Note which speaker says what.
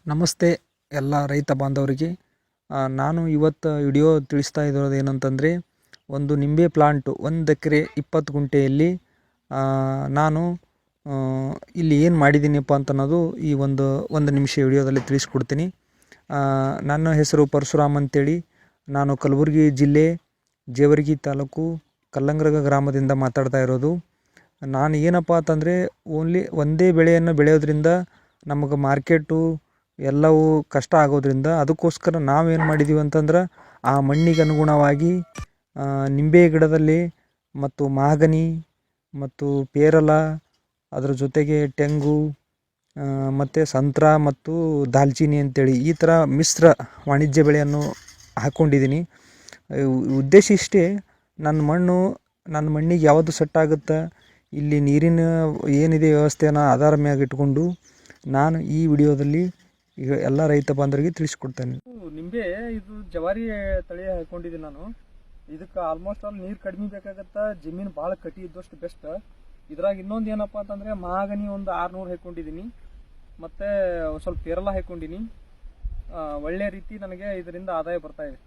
Speaker 1: ನಮಸ್ತೆ ಎಲ್ಲ ರೈತ ಬಾಂಧವರಿಗೆ. ನಾನು ಇವತ್ತು ವಿಡಿಯೋ ತಿಳಿಸ್ತಾ ಇರೋದು ಏನಂತಂದರೆ, ಒಂದು ನಿಂಬೆ ಪ್ಲಾಂಟು 1 ಎಕರೆ 20 ಗುಂಟೆಯಲ್ಲಿ ನಾನು ಇಲ್ಲಿ ಏನು ಮಾಡಿದ್ದೀನಿಪ್ಪ ಅಂತ ಅನ್ನೋದು ಈ ಒಂದು ನಿಮಿಷ ವಿಡಿಯೋದಲ್ಲಿ ತಿಳಿಸ್ಕೊಡ್ತೀನಿ. ನನ್ನ ಹೆಸರು ಪರಶುರಾಮ್ ಅಂತೇಳಿ. ನಾನು ಕಲಬುರಗಿ ಜಿಲ್ಲೆ ಜೇವರ್ಗಿ ತಾಲೂಕು ಕಲ್ಲಂಗ್ರಗ ಗ್ರಾಮದಿಂದ ಮಾತಾಡ್ತಾ ಇರೋದು. ನಾನು ಏನಪ್ಪ ಅಂತಂದರೆ, ಒಂದೇ ಬೆಳೆಯನ್ನು ಬೆಳೆಯೋದ್ರಿಂದ ನಮಗೆ ಮಾರ್ಕೆಟು ಎಲ್ಲವೂ ಕಷ್ಟ ಆಗೋದ್ರಿಂದ ಅದಕ್ಕೋಸ್ಕರ ನಾವೇನು ಮಾಡಿದ್ದೀವಿ ಅಂತಂದ್ರೆ, ಆ ಮಣ್ಣಿಗೆ ಅನುಗುಣವಾಗಿ ನಿಂಬೆ ಗಿಡದಲ್ಲಿ ಮತ್ತು ಮಾಗನಿ ಮತ್ತು ಪೇರಲ, ಅದರ ಜೊತೆಗೆ ತೆಂಗು ಮತ್ತು ಸಂತ್ರ ಮತ್ತು ದಾಲ್ಚಿನ್ನಿ ಅಂತೇಳಿ ಈ ಥರ ಮಿಶ್ರ ವಾಣಿಜ್ಯ ಬೆಳೆಯನ್ನು ಹಾಕ್ಕೊಂಡಿದ್ದೀನಿ. ಉದ್ದೇಶ ಇಷ್ಟೇ, ನನ್ನ ಮಣ್ಣಿಗೆ ಯಾವುದು ಸೆಟ್ ಆಗುತ್ತೆ, ಇಲ್ಲಿ ನೀರಿನ ಏನಿದೆ ವ್ಯವಸ್ಥೆಯನ್ನು ಆಧಾರ ಮ್ಯಾಗ ಇಟ್ಕೊಂಡು ನಾನು ಈ ವಿಡಿಯೋದಲ್ಲಿ ಈಗ ಎಲ್ಲ ರೈತ ಬಾಂಧವರಿಗೆ ತಿಳಿಸ್ಕೊಡ್ತೇನೆ. ನಿಂಬೆ ಇದು ಜವಾರಿ ತಳಿ ಹಾಕೊಂಡಿದ್ದೀನಿ ನಾನು. ಇದಕ್ಕೆ ಆಲ್ಮೋಸ್ಟ್ ಆಲ್ ನೀರು ಕಡಿಮೆ ಬೇಕಾಗತ್ತೆ, ಜಮೀನು ಭಾಳ ಕಟಿ ಇದ್ದಷ್ಟು ಬೆಸ್ಟ್. ಇದ್ರಾಗ ಇನ್ನೊಂದು ಏನಪ್ಪ ಅಂತಂದರೆ, ಮಾಗನಿ ಒಂದು 600 ಹಾಕೊಂಡಿದ್ದೀನಿ, ಮತ್ತು ಸ್ವಲ್ಪ ಪೇರಲ ಹಾಕೊಂಡಿನಿ. ಒಳ್ಳೆ ರೀತಿ ನನಗೆ ಇದರಿಂದ ಆದಾಯ ಬರ್ತಾ ಇದೆ.